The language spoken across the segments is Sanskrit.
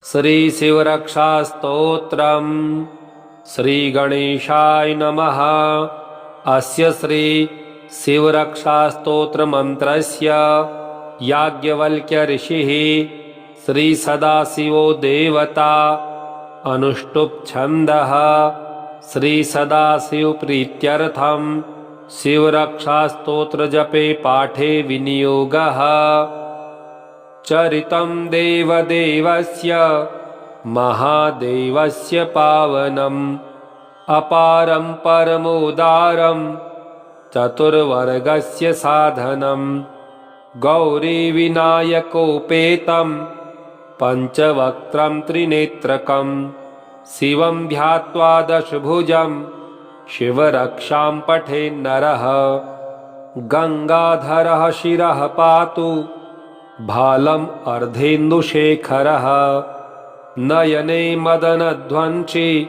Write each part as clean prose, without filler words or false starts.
श्री शिवरक्षास्तोत्रम्। श्री गणेशाय नमः। अस्य श्री शिवरक्षास्तोत्रमन्त्रस्य याज्ञवल्क्य ऋषिः श्री सदाशिवो देवता अनुष्टुप् छन्दः। श्री सदाशिव प्रीत्यर्थं शिवरक्षास्तोत्र जपे पाठे विनियोगः। चरितं देवदेवस्य महादेवस्य पावनम् अपारं परमोदारं चतुर्वर्गस्य साधनं गौरीविनायकोपेतं पञ्चवक्त्रं त्रिनेत्रकं शिवं ध्यात्वा दशभुजं शिवरक्षां पठेन्नरः। गंगाधरः शिरः पातु भालम् अर्धेन्दुशेखरः। नयने मदनध्वंसी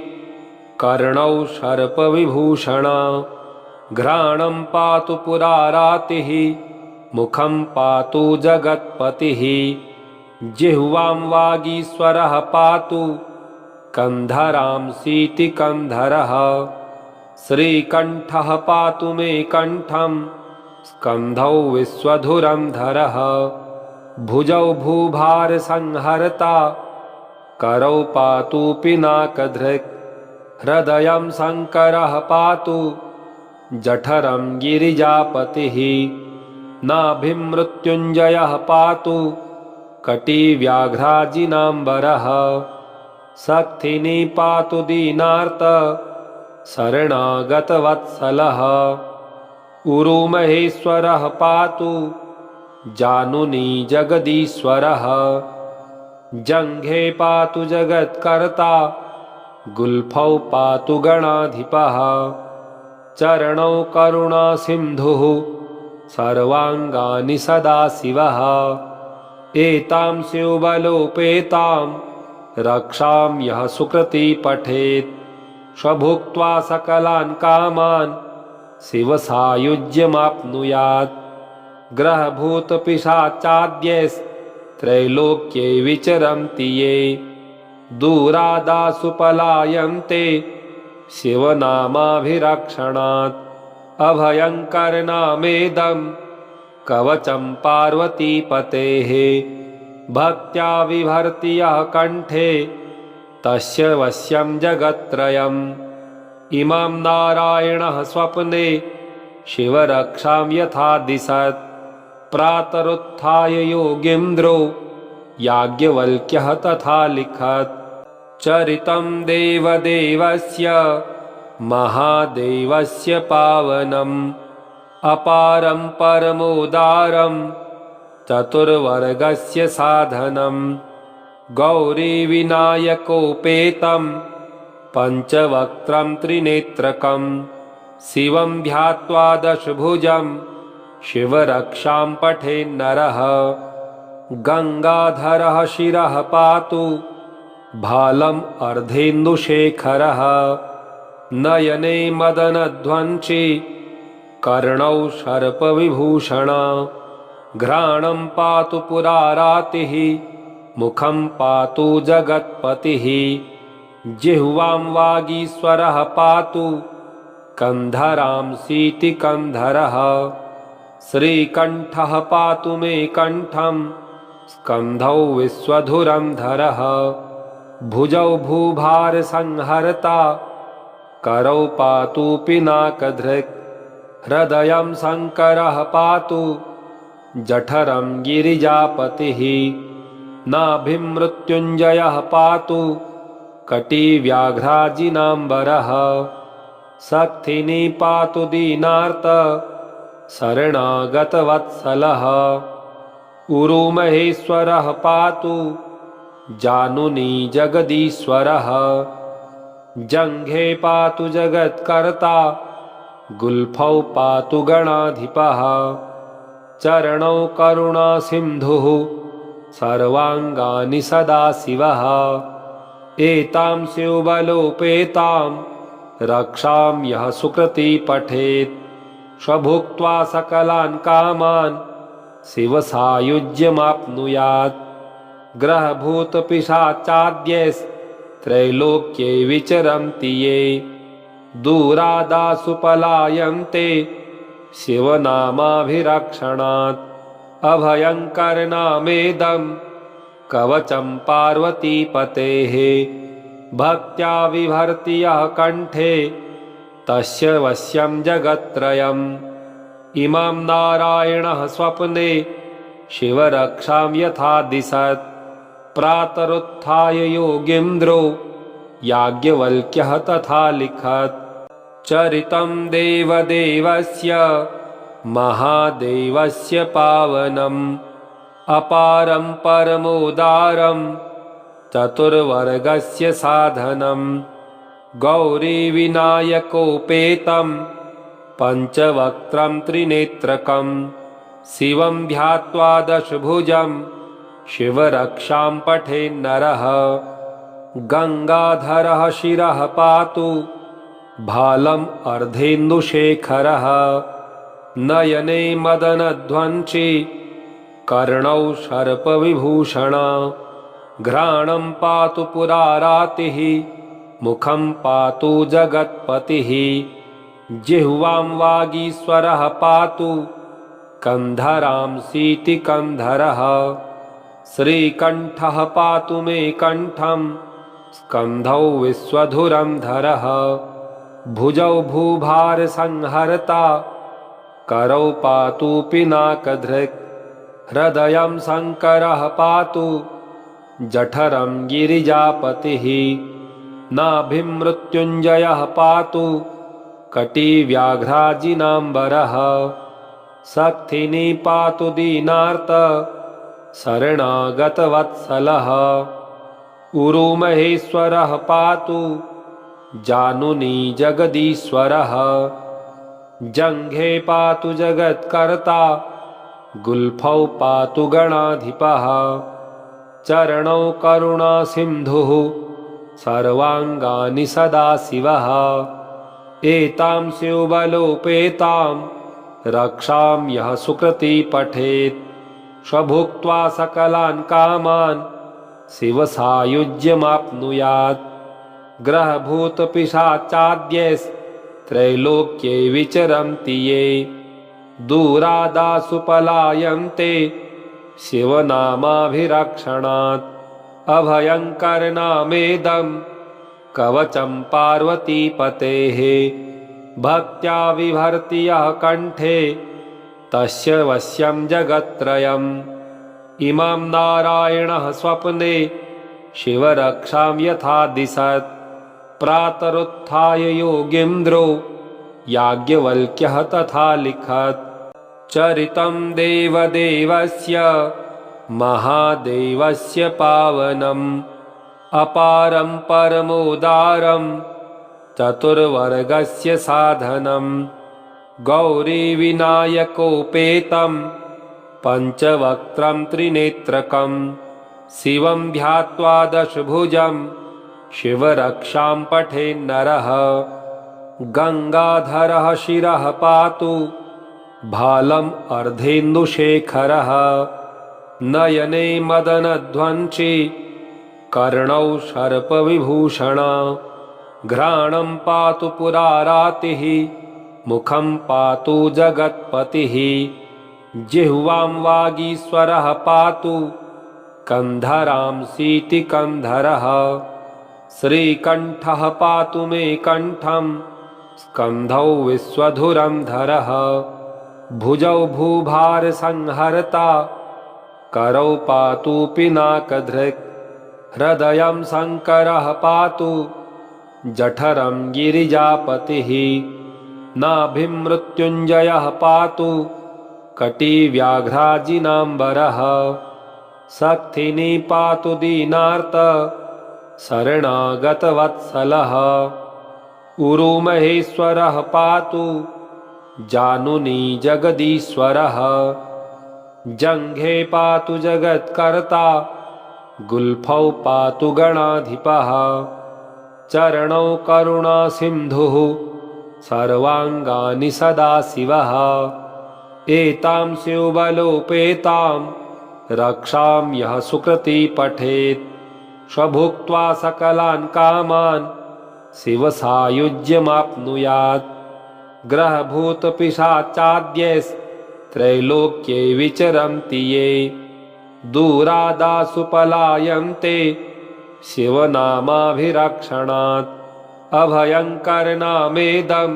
कर्णौ सर्पविभूषण। घ्राणं पातु पुरारातिः मुखं पातु जगत्पतिः। जिह्वां वागीश्वरः पातु कन्धरांसीति कन्धरः। श्रीकण्ठः पातु मे कण्ठं स्कन्धौ विश्वधुरन्धरः। भुजौ भूभारसंहर्ता करौ पातु पिनाकधृक्। हृदयं शङ्करः पातु जठरं गिरिजापतिः। नाभिं मृत्युञ्जयः पातु कटिव्याघ्राजिनाम्बरः। शक्तिनी पातु दीनार्त शरणागतवत्सलः। उरुमहेश्वरः पातु जानुनी जगदीश्वरः। जङ्घे पातु जगत्कर्ता गुल्फौ पातु गणाधिपः। चरणौ करुणासिन्धुः सर्वाङ्गानि सदाशिवः। एतां शिवबलोपेतां रक्षां यः सुकृती पठेत् स्वभुक्त्वा सकलान् कामान् शिवसायुज्यमाप्नुयात्। ग्रहभूतपिशाचाद्यैस्त्रैलोक्ये विचरन्ति ये दूरादासु पलायन्ते शिवनामाभिरक्षणात्। अभयङ्करनामेदं कवचं पार्वतीपतेः। भक्त्या विभर्ति यः कण्ठे तस्य वश्यं जगत्त्रयम्। इमां नारायणः स्वप्ने शिवरक्षां यथा दिशत्। प्रातरुत्थाय योगीन्द्रो याज्ञवल्क्यः तथा लिखत्। चरितं देवदेवस्य महादेवस्य पावनम् अपारं परमोदारं चतुर्वर्गस्य साधनं गौरीविनायकोपेतं पञ्चवक्त्रं त्रिनेत्रकं शिवं ध्यात्वा दशभुजं शिवरक्षां पठेन्नरः। गंगाधरः शिरः पातु भालम् अर्धेन्दुशेखरः। नयने मदनध्वंसी कर्णौ सर्पविभूषण। घ्राणं पातु पुरारातिः मुखं पातु जगत्पतिः। जिह्वां वागीश्वरः पातु कन्धरांसीति कन्धरः। श्रीकण्ठः पातु मे कण्ठं स्कन्धौ विश्वधुरन्धरः। भुजौ भूभारसंहर्ता करौ पातु पिनाकधृक्। हृदयं शङ्करः पातु जठरं गिरिजापतिः। नाभिं मृत्युञ्जयः पातु कटिव्याघ्राजिनाम्बरः। शक्तिनी पातु दीनार्त शरणागतवत्सलः। उरुमहेश्वरः पातु जानुनी जगदीश्वरः। जङ्घे पातु जगत्कर्ता गुल्फौ पातु गणाधिपः। चरणौ करुणासिन्धुः सर्वाङ्गानि सदाशिवः। एतां शिवबलोपेतां रक्षां यः सुकृती पठेत् स्वभुक्त्वा सकलान् कामान् शिवसायुज्यमाप्नुयात्। ग्रहभूतपिशाचाद्यैस्त्रैलोक्ये विचरन्ति ये दूरादासु पलायन्ते शिवनामाभिरक्षणात् अभयङ्करनामेदं कवचं पार्वतीपतेः भक्त्या बिभर्ति यः कण्ठे तस्य वश्यं जगत्त्रयम् इमं नारायणः स्वप्ने शिवरक्षां यथा दिशत् प्रातरुत्थाय योगीन्द्रो याज्ञवल्क्यः तथा लिखत् चरितं देवदेवस्य महादेवस्य पावनम् अपारं परमोदारं चतुर्वर्गस्य साधनम् गौरीविनायकोपेतं पञ्चवक्त्रं त्रिनेत्रकं शिवं ध्यात्वा दशभुजं शिवरक्षां पठेन्नरः गङ्गाधरः शिरः पातु भालम् अर्धेन्दुशेखरः नयने मदनध्वंसी कर्णौ सर्पविभूषण घ्राणं पातु पुरारातिः मुखं पातु जगत्पतिः जिह्वां वागीश्वरः पातु कन्धरांसीति कन्धरः श्रीकण्ठः पातु मे कण्ठं स्कन्धौ विश्वधुरन्धरः भुजौ भूभारसंहर्ता करौ पातु पिनाकधृक् हृदयं शङ्करः पातु जठरं गिरिजापतिः नाभिं मृत्युञ्जयः पातु कटिव्याघ्राजिनाम्बरः शक्तिनी पातु दीनार्त शरणागतवत्सलः उरुमहेश्वरः पातु जानुनी जगदीश्वरः जङ्घे पातु जगत्कर्ता गुल्फौ पातु गणाधिपः चरणौ करुणासिन्धुः सर्वाङ्गानि सदाशिवः एतां शिवबलोपेतां रक्षां यः सुकृती पठेत् स्वभुक्त्वा सकलान् कामान् शिवसायुज्यमाप्नुयात् ग्रहभूतपिशाचाद्यैस्त्रैलोक्ये विचरन्ति ये दूरादासु पलायन्ते शिवनामाभिरक्षणात् अभयङ्करनामेदं कवचं पार्वतीपतेः भक्त्या बिभर्ति यः कण्ठे तस्य वश्यं जगत्त्रयम् इमं नारायणः स्वप्ने शिवरक्षां यथा दिशत् प्रातरुत्थाय योगीन्द्रो याज्ञवल्क्यः तथा लिखत् चरितं देवदेवस्य महादेवस्य पावनम् अपारं परमोदारं चतुर्वर्गस्य साधनम् गौरीविनायकोपेतं पञ्चवक्त्रं त्रिनेत्रकं शिवं ध्यात्वा दशभुजं शिवरक्षां पठेन्नरः गङ्गाधरः शिरः पातु भालम् अर्धेन्दुशेखरः नयने मदनध्वंसी कर्णौ सर्पविभूषण घ्राणं पातु पुरारातिः मुखं पातु जगत्पतिः जिह्वां वागीश्वरः पातु कन्धरांसीति कन्धरः श्रीकण्ठः पातु मे कण्ठं स्कन्धौ विश्वधुरन्धरः भुजौ भूभारसंहर्ता करौ पातु पिनाकधृक् हृदयं शङ्करः पातु जठरं गिरिजापतिः नाभिं मृत्युञ्जयः पातु कटिव्याघ्राजिनाम्बरः शक्तिनी पातु दीनार्त शरणागतवत्सलः उरुमहेश्वरः पातु जानुनी जगदीश्वरः जङ्घे पातु जगत्कर्ता गुल्फौ पातु गणाधिपः चरणौ करुणासिन्धुः सर्वाङ्गानि सदाशिवः एतां शिवबलोपेतां रक्षाम्यः सुकृती पठेत् स्वभुक्त्वा सकलान् कामान् शिवसायुज्यमाप्नुयात् ग्रहभूतपिशाचाद्यैस्त्रैलोक्ये विचरन्ति ये दूरादासु पलायन्ते शिवनामाभिरक्षणात् अभयङ्करनामेदं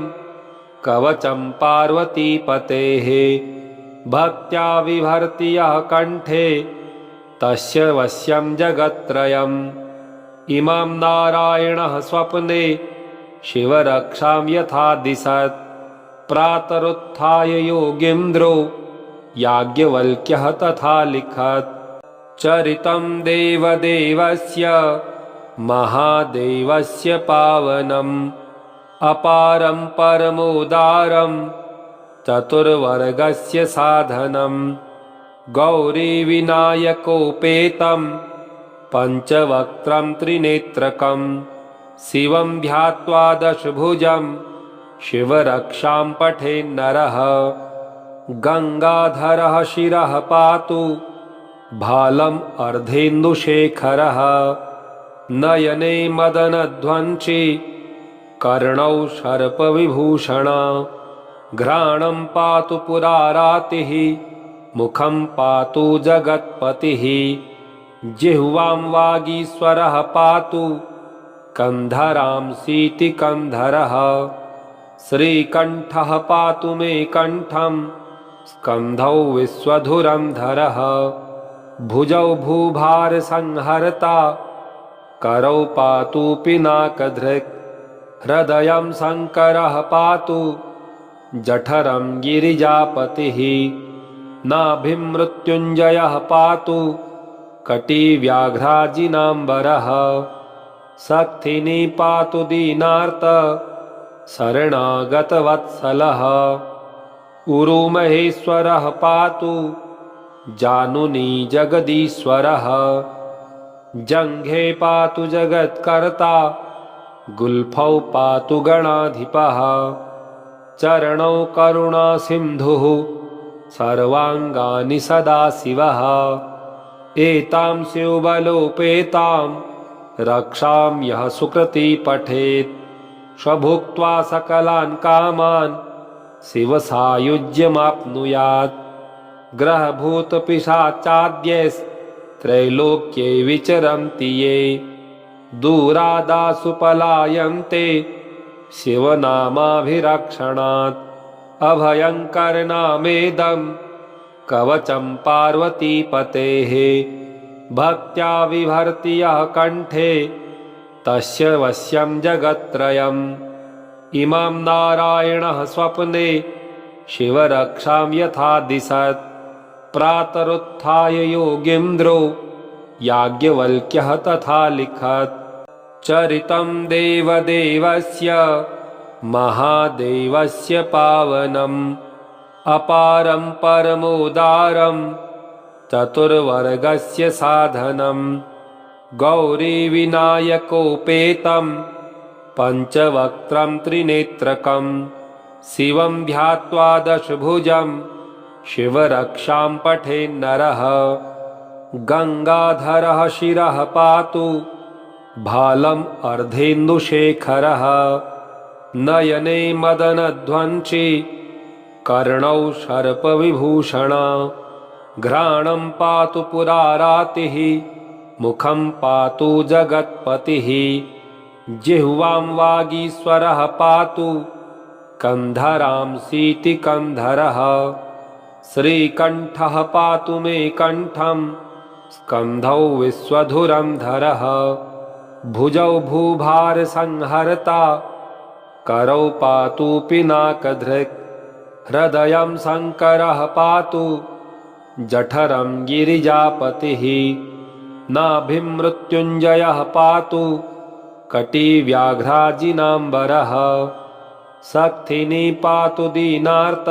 कवचं पार्वतीपतेः भक्त्या बिभर्ति यः कण्ठे तस्य वश्यं जगत्त्रयम् इमं नारायणः स्वप्ने शिवरक्षां यथा दिशत् प्रातरुत्थाय योगीन्द्रो याज्ञवल्क्यः तथा लिखत् चरितं देवदेवस्य महादेवस्य पावनम् अपारं परमोदारं चतुर्वर्गस्य साधनम् गौरीविनायकोपेतं पञ्चवक्त्रं त्रिनेत्रकं शिवं ध्यात्वा दशभुजं शिवरक्षां पठेन्नरः गङ्गाधरः शिरः पातु भालम् अर्धेन्दुशेखरः नयने मदनध्वंसी कर्णौ सर्पविभूषणा घ्राणं पातु पुरारातिः मुखं पातु जगत्पतिः जिह्वां वागीश्वरः पातु कन्धरांसीति कन्धरः श्रीकण्ठः पातु मे कण्ठं स्कन्धौ विश्वधुरन्धरः भुजौ भूभारसंहर्ता करौ पातु पिनाकधृक् हृदयं शङ्करः पातु जठरं गिरिजापतिः नाभिं मृत्युञ्जयः पातु कटिव्याघ्राजिनाम्बरः शक्तिनी पातु दीनार्त शरणागतवत्सलः उरुमहेश्वरः पातु जानुनी जगदीश्वरः जङ्घे पातु जगत्कर्ता गुल्फौ पातु गणाधिपः चरणौ करुणासिन्धुः सर्वाङ्गानि सदाशिवः एतां शिवबलोपेतां रक्षां यः सुकृती पठेत् स्वभुक्त्वा सकलान् कामान् शिवसायुज्यमाप्नुयात् ग्रहभूतपिशाचाद्यैस्त्रैलोक्ये विचरन्ति ये दूरादासु पलायन्ते शिवनामाभिरक्षणात् अभयङ्करनामेदं कवचं पार्वतीपतेः भक्त्या बिभर्ति यः कण्ठे तस्य वश्यं जगत्त्रयम् इमं नारायणः स्वप्ने शिवरक्षां यथा दिशत् प्रातरुत्थाय योगीन्द्रो याज्ञवल्क्यः तथा लिखत् चरितं देवदेवस्य महादेवस्य पावनम् अपारं परमोदारं चतुर्वर्गस्य साधनम् गौरीविनायकोपेतं पञ्चवक्त्रं त्रिनेत्रकं शिवं ध्यात्वा दशभुजं शिवरक्षां पठेन्नरः गङ्गाधरः शिरः पातु भालम् अर्धेन्दुशेखरः नयने मदनध्वंसी कर्णौ सर्पविभूषणा घ्राणं पातु पुरारातिः मुखं पातु जगत्पतिः जिह्वां वागीश्वरः पातु कन्धरांसीति कन्धरः श्रीकण्ठः पातु मे कण्ठं स्कन्धौ विश्वधुरन्धरः भुजौ भूभारसंहर्ता करौ पातु पिनाकधृक् हृदयं शङ्करः पातु जठरं गिरिजापतिः नाभिं मृत्युञ्जयः पातु कटिव्याघ्राजिनाम्बरः शक्तिनी पातु दीनार्त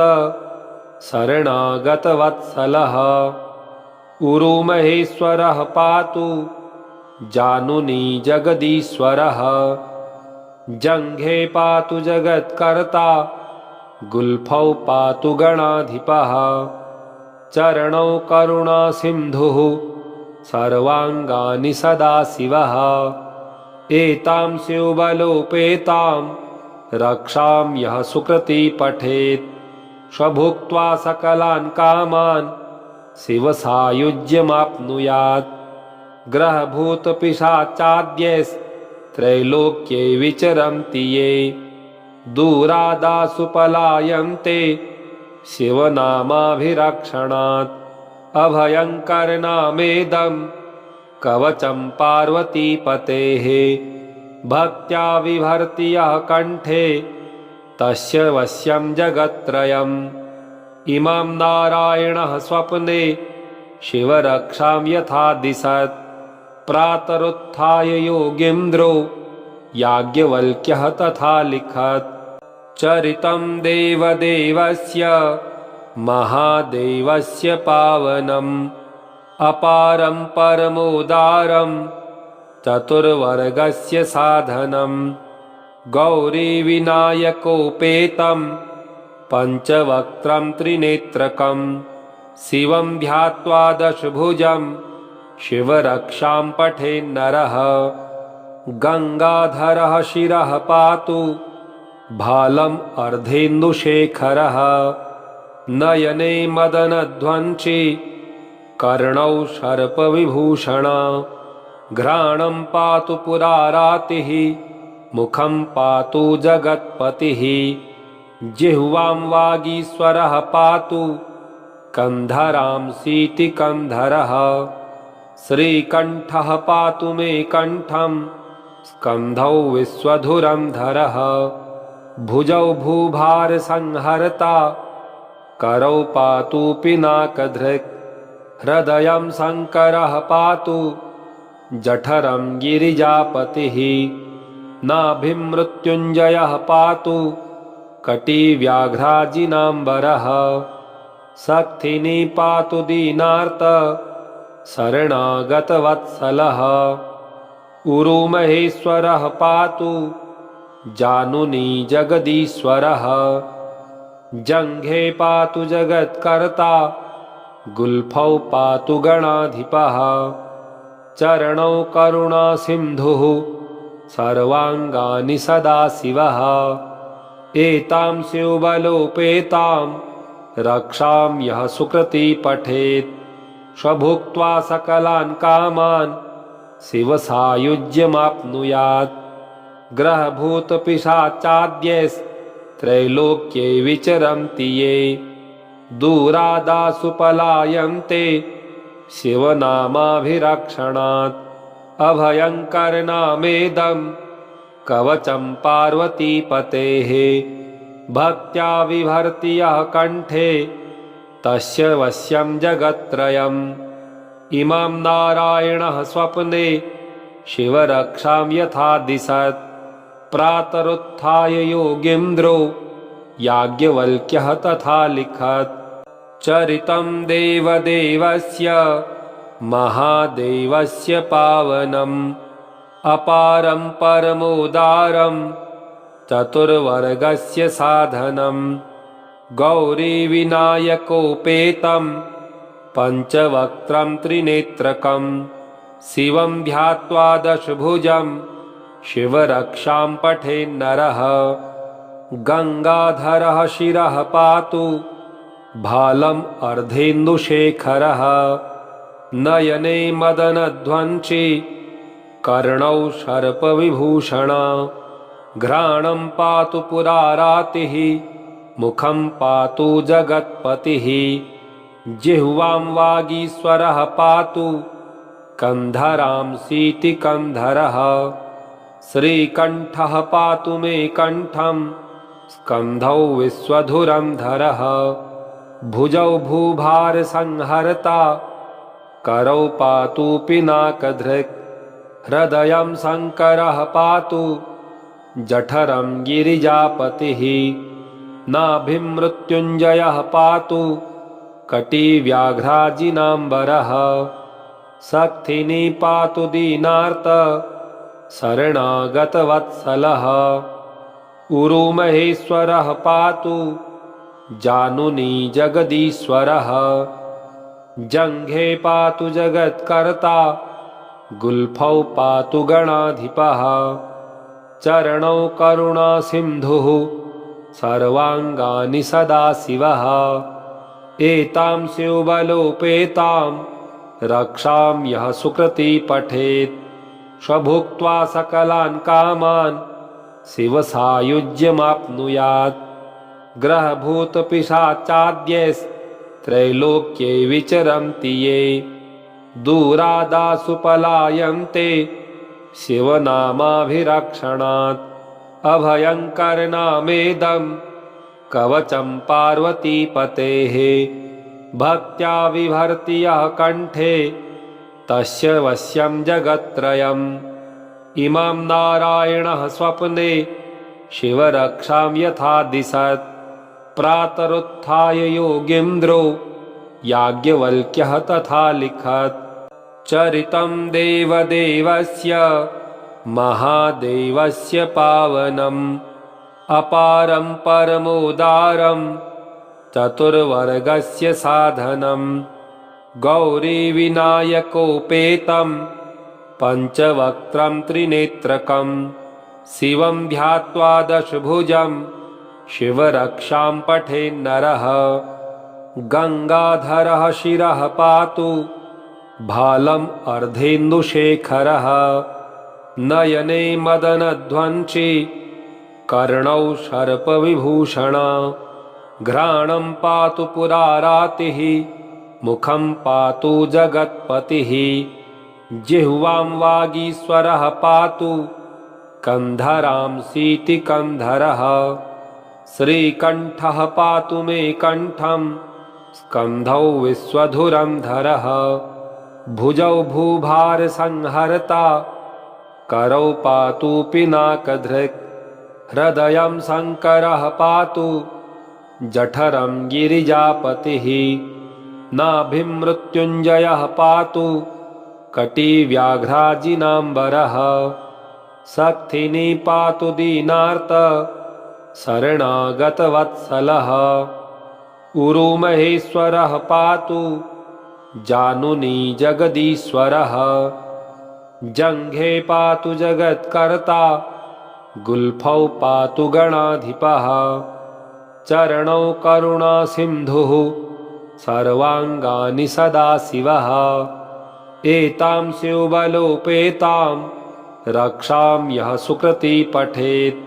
शरणागतवत्सलः उरुमहेश्वरः पातु जानुनी जगदीश्वरः जङ्घे पातु जगत्कर्ता गुल्फौ पातु गणाधिपः चरणौ करुणासिन्धुः सर्वाङ्गानि सदाशिवः एतां शिवबलोपेतां रक्षां यः सुकृती पठेत् स्वभुक्त्वा सकलान् कामान् शिवसायुज्यमाप्नुयात् ग्रहभूतपिशाचाद्यैस्त्रैलोक्ये विचरन्ति ये दूरादासु पलायन्ते शिवनामाभिरक्षणात् अभयङ्करनामेदं कवचं पार्वतीपतेः भक्त्या बिभर्ति यः कण्ठे तस्य वश्यं जगत्त्रयम् इमं नारायणः स्वप्ने शिवरक्षां यथा दिशत् प्रातरुत्थाय योगीन्द्रो याज्ञवल्क्यः तथा लिखत् चरितं देवदेवस्य महादेवस्य पावनम् अपारं परमोदारं चतुर्वर्गस्य साधनम् गौरीविनायकोपेतं पञ्चवक्त्रं त्रिनेत्रकं शिवं ध्यात्वा दशभुजं शिवरक्षां पठेन्नरः गङ्गाधरः शिरः पातु भालम् अर्धेन्दुशेखरः नयने मदनध्वंसी कर्णौ सर्पविभूषणा घ्राणं पातु पुरारातिः मुखं पातु जगत्पतिः जिह्वां वागीश्वरः पातु कन्धरांसीति कन्धरः श्रीकण्ठः पातु मे कण्ठं स्कन्धौ विश्वधुरन्धरः भुजौ भूभारसंहर्ता करौ पातु पिनाकधृक् हृदयं शङ्करः पातु जठरं गिरिजापतिः नाभिं मृत्युञ्जयः पातु कटिव्याघ्राजिनाम्बरः शक्तिनी पातु दीनार्त शरणागतवत्सलः उरुमहेश्वरः पातु जानुनी जगदीश्वरः जङ्घे पातु जगत्कर्ता गुल्फौ पातु गणाधिपः चरणौ करुणासिन्धुः सर्वाङ्गानि सदाशिवः एतां शिवबलोपेतां रक्षां यः सुकृती पठेत् स्वभुक्त्वा सकलान् कामान् शिवसायुज्यमाप्नुयात् ग्रहभूतपिशाचाद्यैस्त्रैलोक्ये विचरन्ति ये दूरादासु पलायन्ते शिवनामाभिरक्षणात् अभयङ्करनामेदं कवचं पार्वतीपतेः भक्त्या बिभर्ति यः कण्ठे तस्य वश्यं जगत्त्रयम् इमं नारायणः स्वप्ने शिवरक्षां यथा दिशत् प्रातरुत्थाय योगीन्द्रो याज्ञवल्क्यः तथा लिखत् चरितं देवदेवस्य महादेवस्य पावनम् अपारं परमोदारं चतुर्वर्गस्य साधनम् गौरीविनायकोपेतं पञ्चवक्त्रं त्रिनेत्रकं शिवं ध्यात्वा दशभुजं शिवरक्षां पठेन्नरः गङ्गाधरः शिरः पातु भालम् अर्धेन्दुशेखरः नयने मदनध्वंसी कर्णौ सर्पविभूषणा घ्राणं पातु पुरारातिः मुखं पातु जगत्पतिः जिह्वां वागीश्वरः पातु कन्धरांसीति कन्धरः श्रीकण्ठः पातु मे कण्ठं स्कन्धौ विश्वधुरन्धरः भुजौ भूभारसंहर्ता करौ पातु पिनाकधृक् हृदयं शङ्करः पातु जठरं गिरिजापतिः नाभिं मृत्युञ्जयः पातु कटिव्याघ्राजिनाम्बरः शक्तिनी पातु दीनार्त शरणागतवत्सलः उरुमहेश्वरः पातु जानुनी जगदीश्वरः जङ्घे पातु जगत्कर्ता गुल्फौ पातु गणाधिपः चरणौ करुणासिन्धुः सर्वाङ्गानि सदाशिवः एतां शिवबलोपेतां रक्षां यः सुकृती पठेत् स्वभुक्त्वा सकलान् कामान् शिवसायुज्यमाप्नुयात् ग्रहभूतपिशाचाद्यैस्त्रैलोक्ये विचरन्ति ये दूरादासु पलायन्ते शिवनामाभिरक्षणात् अभयङ्करनामेदं कवचं पार्वतीपतेः भक्त्या विभर्ति यः कण्ठे तस्य वश्यं जगत्त्रयम् इमां नारायणः स्वप्ने शिवरक्षां यथा दिशत् प्रातरुत्थाय योगीन्द्रो याज्ञवल्क्यः तथा लिखत् चरितं देवदेवस्य महादेवस्य पावनम् अपारं परमोदारं चतुर्वर्गस्य साधनम् गौरीविनायकोपेतं पञ्चवक्त्रं त्रिनेत्रकं शिवं ध्यात्वा दशभुजं शिवरक्षां पठेन्नरः गङ्गाधरः शिरः पातु भालम् अर्धेन्दुशेखरः नयने मदनध्वंसी कर्णौ सर्पविभूषणा घ्राणं पातु पुरारातिः मुखं पातु जगत्पतिः जिह्वां वागीश्वरः पातु कन्धरांसीति कन्धरः श्रीकण्ठः पातु मे कण्ठं स्कन्धौ विश्वधुरन्धरः भुजौ भूभारसंहर्ता करौ पातु पिनाकधृक् हृदयं शङ्करः पातु जठरं गिरिजापतिः नाभिं मृत्युञ्जयः पातु कटिव्याघ्राजिनाम्बरः शक्तिनी पातु दीनार्त शरणागतवत्सलः उरुमहेश्वरः पातु जानुनी जगदीश्वरः जङ्घे पातु जगत्कर्ता गुल्फौ पातु गणाधिपः चरणौ करुणासिन्धुः सर्वाङ्गानि सदाशिवः एतां शिवबलोपेतां रक्षां यः सुकृती पठेत्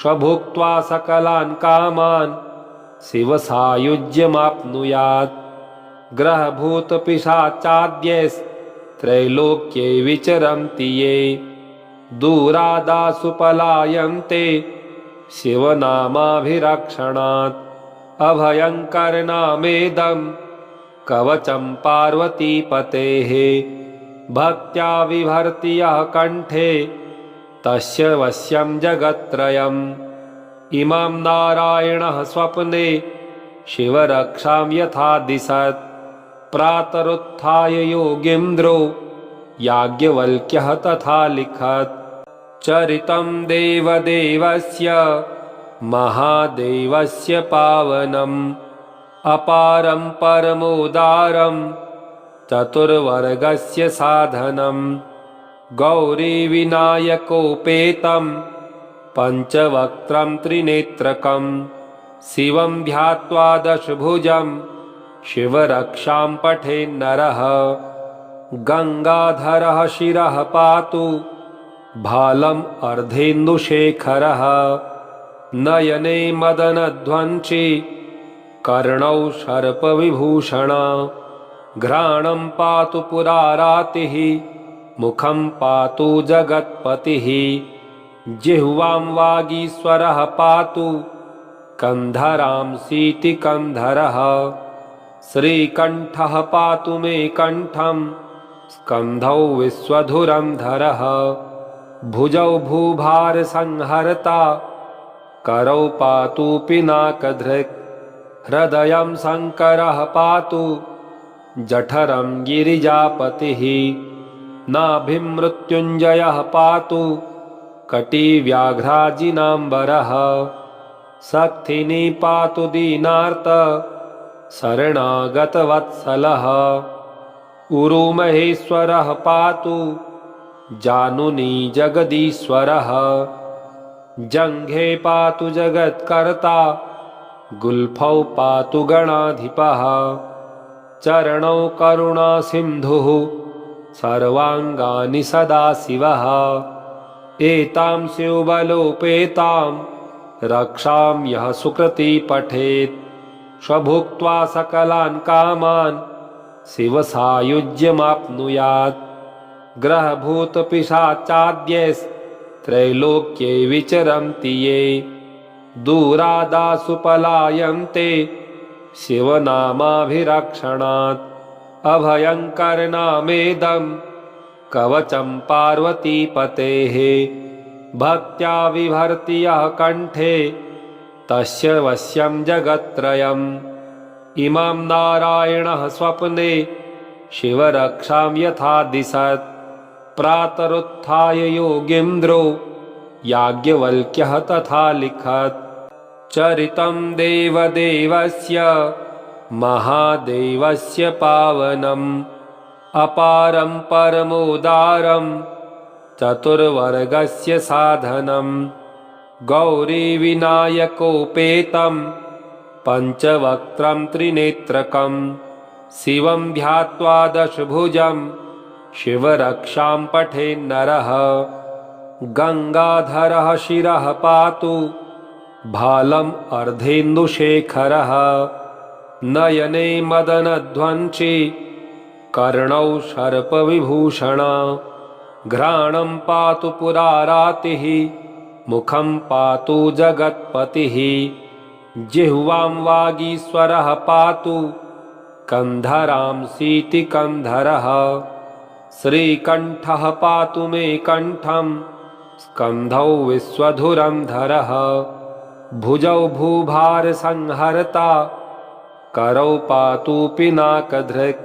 स्वभुक्त्वा सकलान् कामान् शिवसायुज्यमाप्नुयात् ग्रहभूतपिशाचाद्यैस्त्रैलोक्ये विचरन्ति ये दूरादासु पलायन्ते शिवनामाभिरक्षणात् अभयङ्करनामेदं कवचं पार्वतीपतेः भक्त्या विभर्ति यः कण्ठे तस्य वश्यं जगत्त्रयम् इमां नारायणः स्वप्ने शिवरक्षां यथा दिशत् प्रातरुत्थाय योगीन्द्रो याज्ञवल्क्यः तथा लिखत् चरितं देवदेवस्य महादेवस्य पावनम् अपारं परमोदारं चतुर्वर्गस्य साधनम् गौरीविनायकोपेतं पञ्चवक्त्रं त्रिनेत्रकं शिवं ध्यात्वा दशभुजं शिवरक्षां पठेन्नरः गङ्गाधरः शिरः पातु भालम् अर्धेन्दुशेखरः नयने मदनध्वंसी कर्णौ सर्पविभूषणा घ्राणं पातु पुरारातिः मुखं पातु जगत्पतिः जिह्वां वागीश्वरः पातु कन्धरांसीति कन्धरः श्रीकण्ठः पातु मे कण्ठं स्कन्धौ विश्वधुरन्धरः भुजौ भूभारसंहर्ता करौ पातु पिनाकधृक् हृदयं शङ्करः पातु जठरं गिरिजापतिः नाभिं मृत्युञ्जयः पातु कटिव्याघ्राजिनाम्बरः शक्तिनी पातु दीनार्त शरणागतवत्सलः उरुमहेश्वरः पातु जानुनी जगदीश्वरः जङ्घे पातु जगत्कर्ता गुल्फौ पातु गणाधिपः चरणौ करुणासिन्धुः सर्वाङ्गानि सदाशिवः एतां शिवबलोपेतां रक्षां यः सुकृती पठेत् स्वभुक्त्वा सकलान् कामान् शिवसायुज्यमाप्नुयात् ग्रहभूतपिशाचाद्यैस्त्रैलोक्ये विचरन्ति ये दूरादासु पलायन्ते शिवनामाभिरक्षणात् अभयङ्करनामेदं कवचं पार्वतीपतेः भक्त्या बिभर्ति यः कण्ठे तस्य वश्यं जगत्त्रयम् इमां नारायणः स्वप्ने शिवरक्षां यथा दिशत् प्रातरुत्थाय योगीन्द्रो याज्ञवल्क्यः तथा लिखत् चरितं देवदेवस्य महादेवस्य पावनम् अपारं परमोदारं चतुर्वर्गस्य साधनं गौरीविनायकोपेतं पञ्चवक्त्रं त्रिनेत्रकं शिवं ध्यात्वा दशभुजं शिवरक्षां पठेन्नरः गङ्गाधरः शिरः पातु भालम् अर्धेन्दुशेखरः नयने मदनध्वंसी कर्णौ सर्पविभूषणा घ्राणं पातु पुरारातिः मुखं पातु जगत्पतिः जिह्वां वागीश्वरः पातु कन्धरांसीति कन्धरः श्रीकण्ठः पातु मे कण्ठं स्कन्धौ विश्वधुरन्धरः भुजौ भूभारसंहर्ता करौ पातु पिनाकधृक्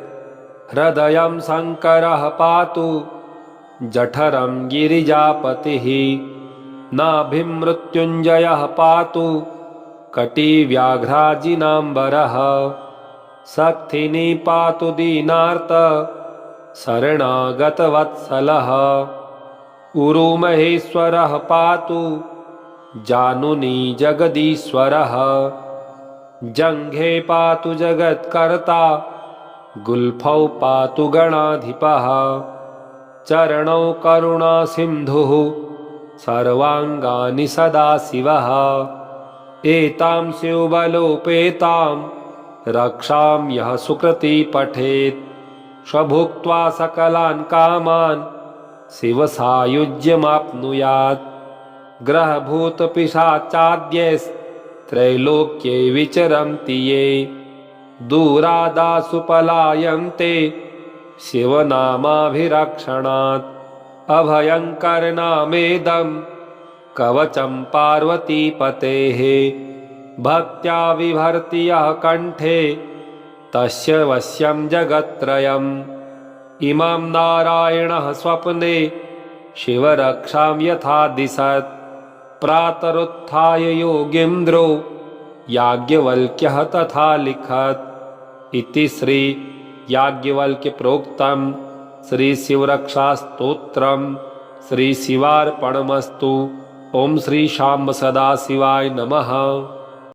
हृदयं शङ्करः पातु जठरं गिरिजापतिः नाभिं मृत्युञ्जयः पातु कटिव्याघ्राजिनाम्बरः शक्तिनी पातु दीनार्त शरणागतवत्सलः उरुमहेश्वरः पातु जानुनी जगदीश्वरः जङ्घे पातु जगत्कर्ता गुल्फौ पातु गणाधिपः चरणौ करुणासिन्धुः सर्वाङ्गानि सदाशिवः एतां शिवबलोपेतां रक्षां यः सुकृती पठेत् स्वभुक्त्वा सकलान् कामान् शिवसायुज्यमाप्नुयात् ग्रहभूतपिशाचाद्यैस्त्रैलोक्ये विचरन्ति ये दूरादासु पलायन्ते शिवनामाभिरक्षणात् अभयङ्करनामेदं कवचं पार्वतीपतेः भक्त्या बिभर्ति यः कण्ठे तस्य वश्यं जगत्त्रयम् इमां नारायणः स्वप्ने शिवरक्षां यथा दिशत् प्रातरुत्थाय योगीन्द्रो याज्ञवल्क्यः तथा लिखत् इति श्री याज्ञवल्क्य प्रोक्तं श्री शिवरक्षास्तोत्रं श्री शिवार्पणमस्तु। ओम श्री शाम्ब सदाशिवाय नमः।